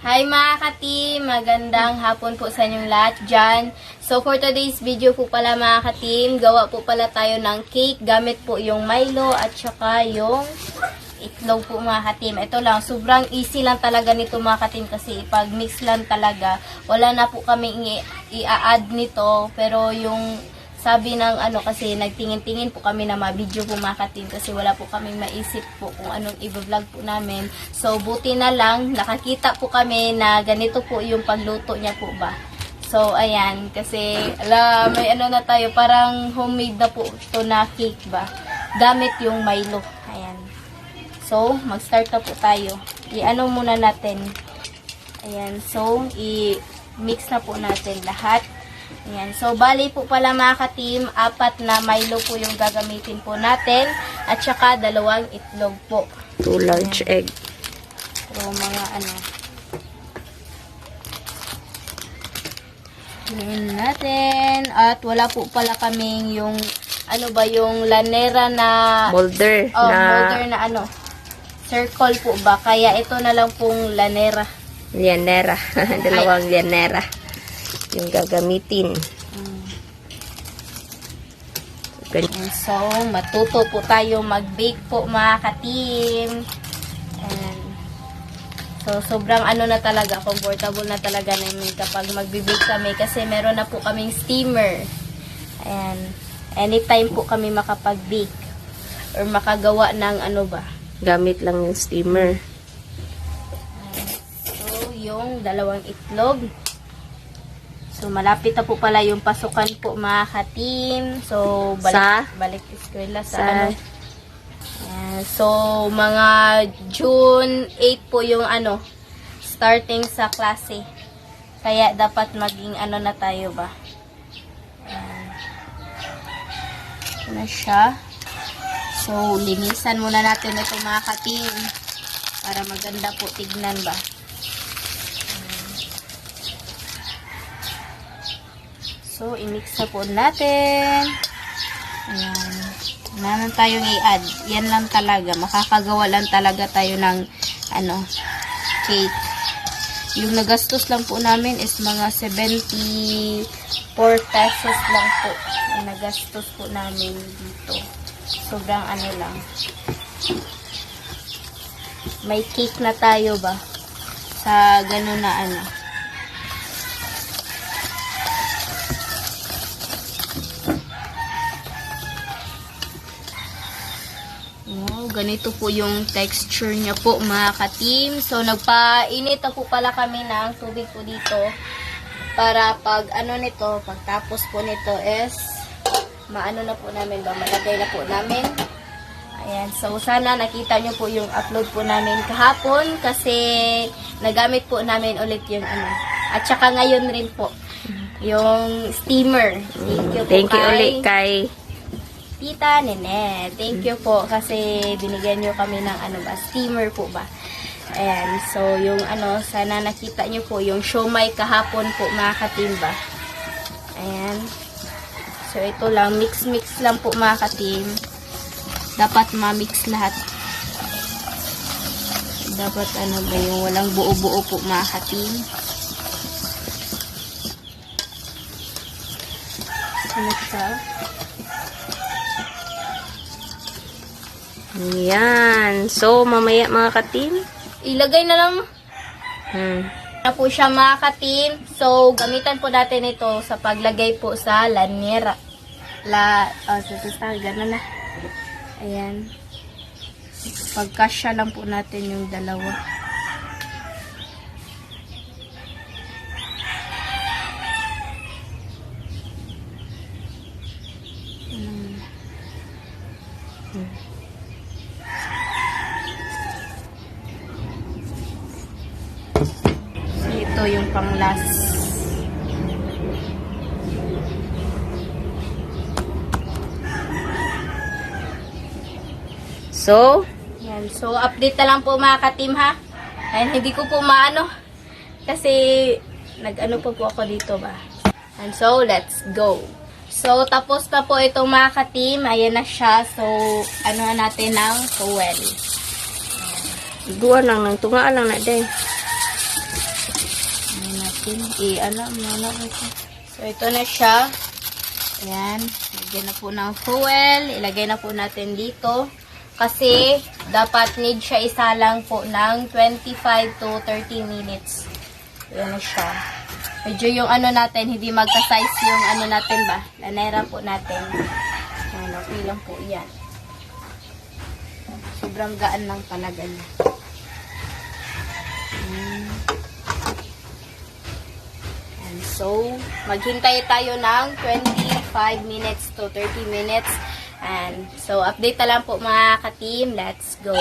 Hi mga ka-team! Magandang hapon po sa inyong lahat dyan. So for today's video po pala mga ka-team, gawa po pala tayo ng cake gamit po yung Milo at saka yung itlog po mga ka-team. Ito lang, sobrang easy lang talaga nito mga ka-team kasi pag mix lang talaga, wala na po kami i-add nito. Pero yung sabi ng kasi nagtingin-tingin po kami na ma-video po mga ka-team kasi wala po kaming maisip po kung anong i-vlog po namin. So, buti na lang, nakakita po kami na ganito po yung pagluto niya po ba. So, ayan, kasi may na tayo, parang homemade na po ito na cake ba. Gamit yung Milo. Ayan. So, mag-start na po tayo. I-ano muna natin. Ayan, so, i-mix na po natin lahat. Ayan. So, bali po pala mga ka-team, 4 na Milo po yung gagamitin po natin. At saka 2 itlog po. 2 large egg. So, mga Ayan natin. At wala po pala kaming yung, yung lanera na Molder. molder na circle po ba. Kaya ito na lang pong lanera. Lianera. 2 lianera. Yung gagamitin. And so, matuto po tayo mag-bake po mga ka-team. And so, sobrang na talaga, comfortable na talaga namin kapag mag-bake kami kasi meron na po kaming steamer. Ayan. Anytime po kami makapag-bake or makagawa ng Gamit lang yung steamer. So, yung 2 itlog. So, malapit na po pala yung pasukan po mga ka-team. So, balik eskwela sa Ayan. So, mga June 8 po yung starting sa klase. Kaya dapat maging na tayo ba. Ayan. Ito na siya. So, linisan muna natin ito mga ka-team. Para maganda po tignan ba. So, i-mix na po natin. Ayan. Wala na tayong i-add. Yan lang talaga. Makakagawa lang talaga tayo ng cake. Yung nagastos lang po namin is mga 74 pesos lang po. Yung nagastos po namin dito. Sobrang lang. May cake na tayo ba? Sa ganun na ganito po yung texture niya po mga ka-team. So, nagpainit na po pala kami ng tubig po dito. Para pag pagtapos po nito is na po namin ba, malagay na po namin. Ayan. So, sana nakita nyo po yung upload po namin kahapon kasi nagamit po namin ulit yung At saka ngayon rin po, yung steamer. Thank you ulit kay Tita Nene. Thank you po kasi binigyan nyo kami ng steamer po ba. Ayan. So, yung sana nakita nyo po yung siomai kahapon po mga ka-team ba. Ayan. So, ito lang. Mix lang po mga ka-team. Dapat ma-mix lahat. Dapat yung walang buo-buo po mga ka-team. Ano siya? Yan. So, mamaya mga ka-team. Ilagay na lang na po siya mga ka-team. So, gamitan po natin ito sa paglagay po sa lanera. Gano'n na. Ayan. Pagkasya lang po natin yung 2. Ito yung pang-last. So, yan. So, update na lang po mga ka-team ha. Ayan, hindi ko po kasi po ako dito ba. And so, let's go. So, tapos na po itong mga ka-team. Ayan na siya. So, natin ng towel. Duwa lang ng tungaan lang na day. natin. So, ito na siya. Ayan. Lagyan na po ng fuel. Ilagay na po natin dito. Kasi, dapat need siya isalang po ng 25 to 30 minutes. Ayan na siya. Medyo yung ano natin, hindi magka-size yung ano natin ba? Lanera po natin. Ayan, okay lang po yan. Sobrang gaan lang talaga niya. And so, maghintay tayo ng 25 minutes to 30 minutes. And so, update na lang po mga ka-team. Let's go!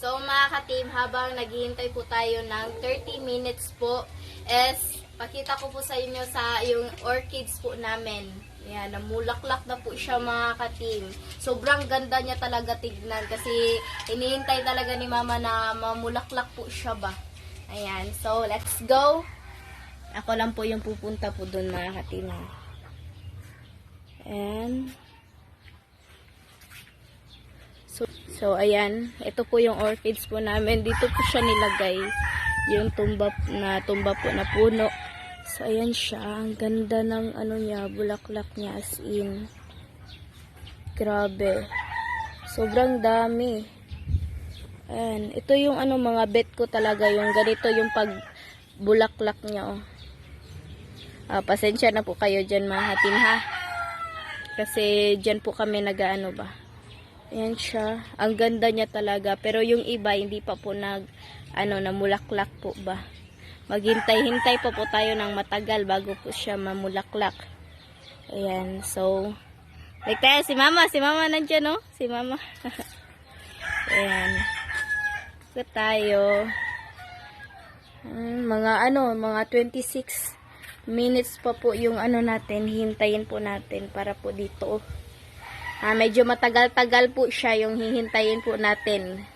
So, mga ka-team, habang naghihintay po tayo ng 30 minutes po, pakita ko po sa inyo sa yung orchids po namin. Yan, namulaklak na po siya mga ka-team. Sobrang ganda niya talaga tignan kasi hinihintay talaga ni mama na mamulaklak po siya ba. Ayan, so let's go. Ako lang po yung pupunta po doon mga ka-team. And So, ayan. Ito po yung orchids po namin. Dito po siya nilagay. Yung tumba po na puno. So, ayan siya. Ang ganda ng ano niya, bulaklak niya as in. Grabe. Sobrang dami. Ayan. Ito yung ano, mga bet ko talaga. Yung ganito yung pagbulaklak niya, oh. Pasensya na po kayo dyan mga hatin, ha. Kasi dyan po kami nag-ano ba. Ayan siya. Ang ganda niya talaga. Pero yung iba, hindi pa po namulaklak po ba. Maghintay-hintay pa po tayo ng matagal bago po siya mamulaklak. Ayan. So, like tayo, si mama nandyan, no? Si mama. Ayan. So, tayo. Mga 26 minutes pa po yung natin. Hintayin po natin para po dito. Medyo matagal-tagal po siya yung hihintayin po natin.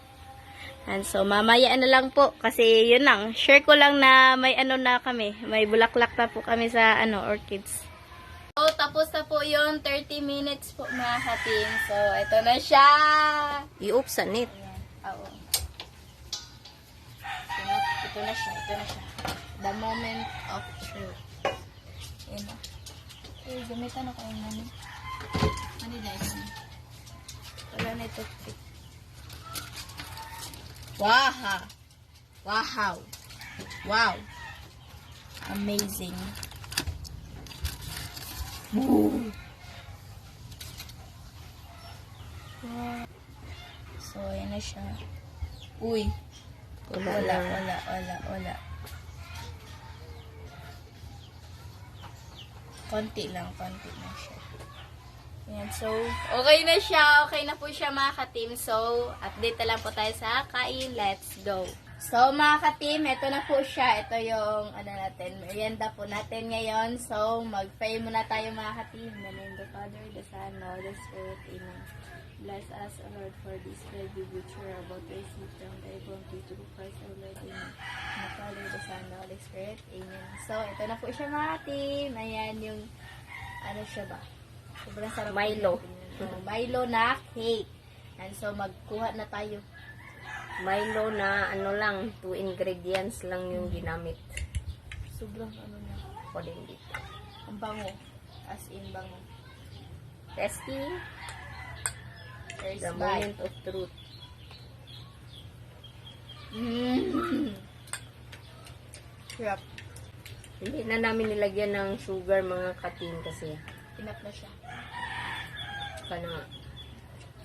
And so, mamaya na lang po. Kasi, yun lang. Share ko lang na may na kami. May bulaklak na po kami sa orchids. So, tapos na po yung 30 minutes po mga ka-team. So, ito na siya. I-oopsan it. Oo. Ito na siya. The moment of truth. Ayan na. Okay, gamitan ako yung nani. Ano dahil? Wala na ito. Wow! Wow! Wow! Amazing! Woo! Wow! So, ayan na siya. Uy! Wala. Konti lang siya. Ayan, so, okay na siya. Okay na po siya mga ka-team. So, update na lang po tayo sa kain. Let's go. So, mga ka-team, ito na po siya. Ito yung, merienda po natin ngayon. So, mag-pray muna tayo mga ka-team. In the name of the Father, the Son, and the Spirit. Amen. Bless us, O Lord, for this bread we which we are about to receive from the bounty through Christ, O Lord. Amen. In the Father, the Son, and the Holy Spirit. Amen. So, ito na po siya mga ka-team. Ayan yung, siya ba? Sobrang sarap. Milo. Milo na cake. And so, magkuha na tayo. Milo na lang, 2 ingredients lang yung ginamit. Sobrang na. Pwede dito. Ang bango. As in bango. Testing. First The bite. moment of truth. Sarap. Hindi na namin nilagyan ng sugar mga ka-team kasi Enough na siya.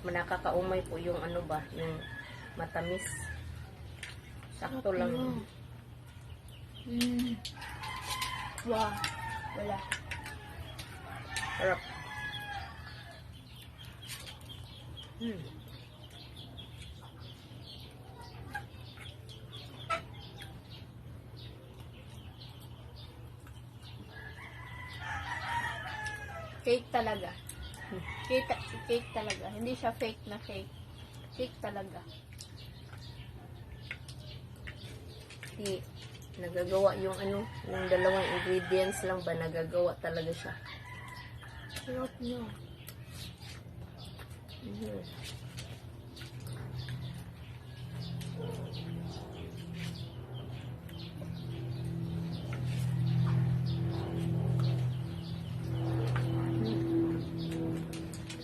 nakakaumay po yung yung matamis. Sakto lang. Wow. Wala. Sarap. Cake talaga. Cake talaga. Hindi siya fake na cake. Cake talaga. Hindi nagagawa yung yung dalawang ingredients lang ba nagagawa talaga siya. Sarap niya.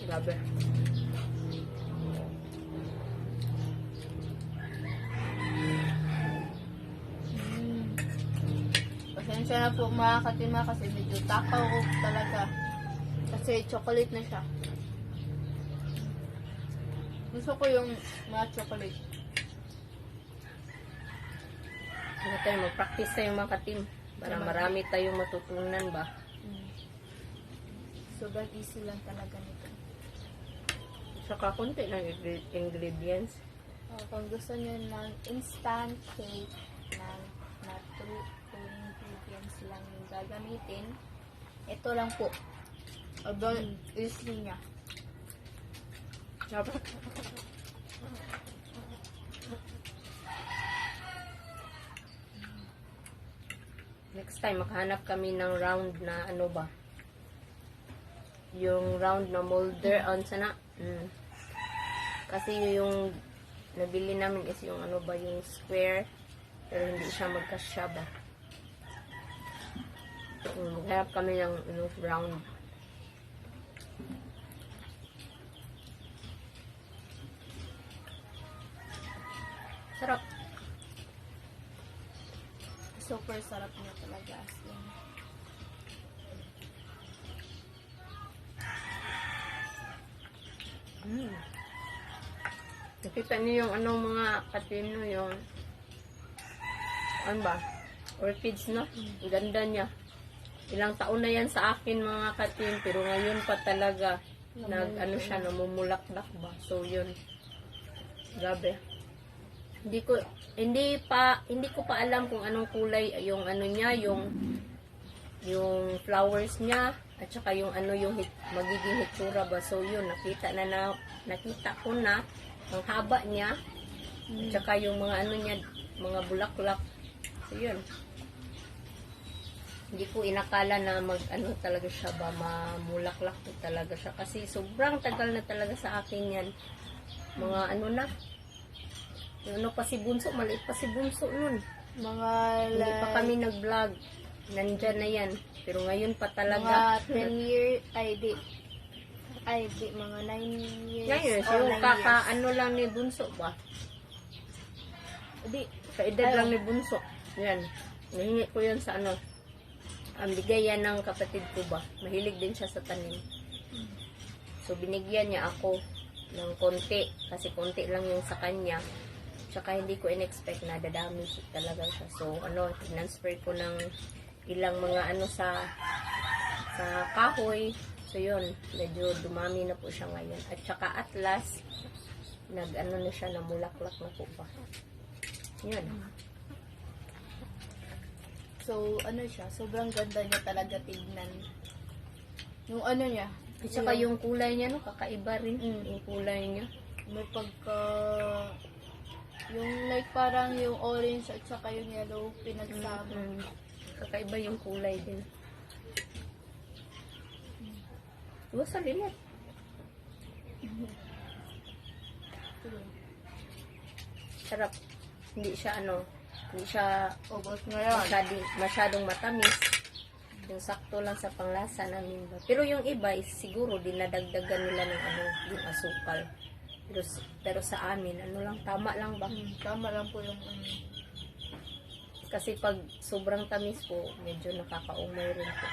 Grabe. Pasensya na po mga katima kasi medyo takaw ko talaga. Kasi chocolate na siya. Gusto ko yung mga chocolate. Ano tayo, mag-practice tayo mga katim. Para marami tayong matutunan ba. Sobrang easy lang talaga nito. Saka konti ng ingredients. Kung gusto niyo ng instant cake na two ingredients lang yung gagamitin, ito lang po. Sobrang easy niya. Next time, makahanap kami ng round na ano ba? Yung round na molder on sana. Kasi yung nabili namin is yung ano ba, yung square. Pero hindi siya magkasya ba. Maghanap kami ng ano, round. Sarap. Super sarap niya talaga. As in. Nakita niyo yung anong mga katino yung ano ba? Orchids, no? Ang ganda niya. Ilang taon na yan sa akin mga katin, pero ngayon pa talaga ano siya, namumulaklak ba? So yun. Grabe. Hindi ko pa alam kung anong kulay yung ano niya, yung flowers niya at saka yung ano yung magiging hitsura ba. So yun, nakita ko na ang haba niya at saka yung mga ano niya, mga bulaklak. So yun. Hindi ko inakala na ano talaga siya ba, mamulaklak ko talaga siya kasi sobrang tagal na talaga sa akin yan. Mga ano na, yung ano pa si Bunso, maliit pa si Bunso nun. Mga Hindi pa kami nag-vlog. Nandyan na yan. Pero ngayon pa mga talaga. 10 years, mga 9 years. Ngayon, or yung 9 kaka-ano lang ni Bunso ba? Di, Kaedad lang ni Bunso. Yan. Nahingi ko yan sa ano. Ang bigay yan ng kapatid ko ba. Mahilig din siya sa tanim. So, binigyan niya ako ng konti. Kasi konti lang yung sa kanya. Tsaka hindi ko in-expect na dadami talaga siya. So, transfer ko ng ilang mga ano sa kahoy. So, yun. Medyo dumami na po siya ngayon. At tsaka at last, na siya, namulaklak na po ba. Yun. so siya, sobrang ganda niya talaga tignan. Yung ano niya, At saka yung kulay niya, no, kakaiba rin. Yung kulay niya. may pagka, yung like parang yung orange at saka yung yellow pinagsama. Kakaiba yung kulay din. Iwas sa lilit. Sarap. Hindi siya Ubos ngayon. masyadong matamis. Yung sakto lang sa panglasa namin ba. Pero yung iba is siguro dinadagdagan nila ng yung asukal. Pero sa amin, lang, tama lang ba? Tama lang po yung Kasi pag sobrang tamis po, medyo nakakaumay rin po.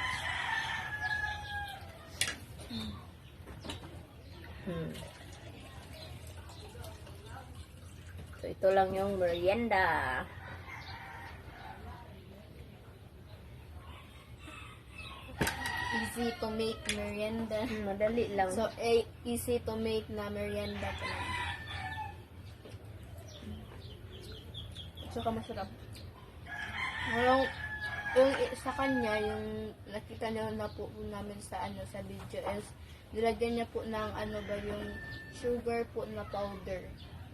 So, ito lang yung merienda. easy to make merienda. Madali lang. So, easy to make na merienda talaga. Tsaka masarap. Yung sa kanya, yung nakita niyo na po namin sa sa video is nilagyan niya po ng yung sugar po na powder.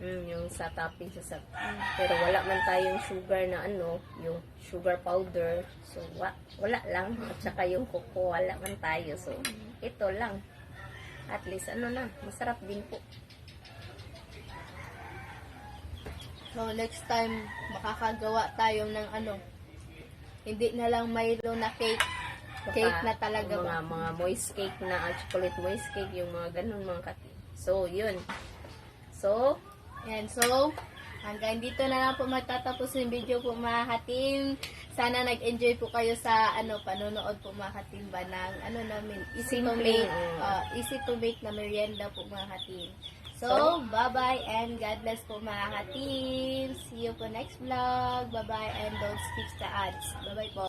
Yung sa topping sa pero wala man tayong sugar na yung sugar powder. So, wala lang. At saka yung coco, wala man tayo. So, ito lang. At least, masarap din po. So, next time, makakagawa tayo ng hindi na lang Milo na cake. Baka Cake na talaga yung ba? mga moist cake na, chocolate moist cake, yung mga ganun mga katim. So, yun. So, Yan, so, hanggang dito na lang po magtatapos yung video po mga katim. Sana nag-enjoy po kayo sa panonood po mga katim ba ng namin, easy to Simple, make, mm. easy to make na merienda po mga katim. So, bye-bye and God bless po mga katim. See you po next vlog. Bye-bye and don't skip the ads. Bye-bye po.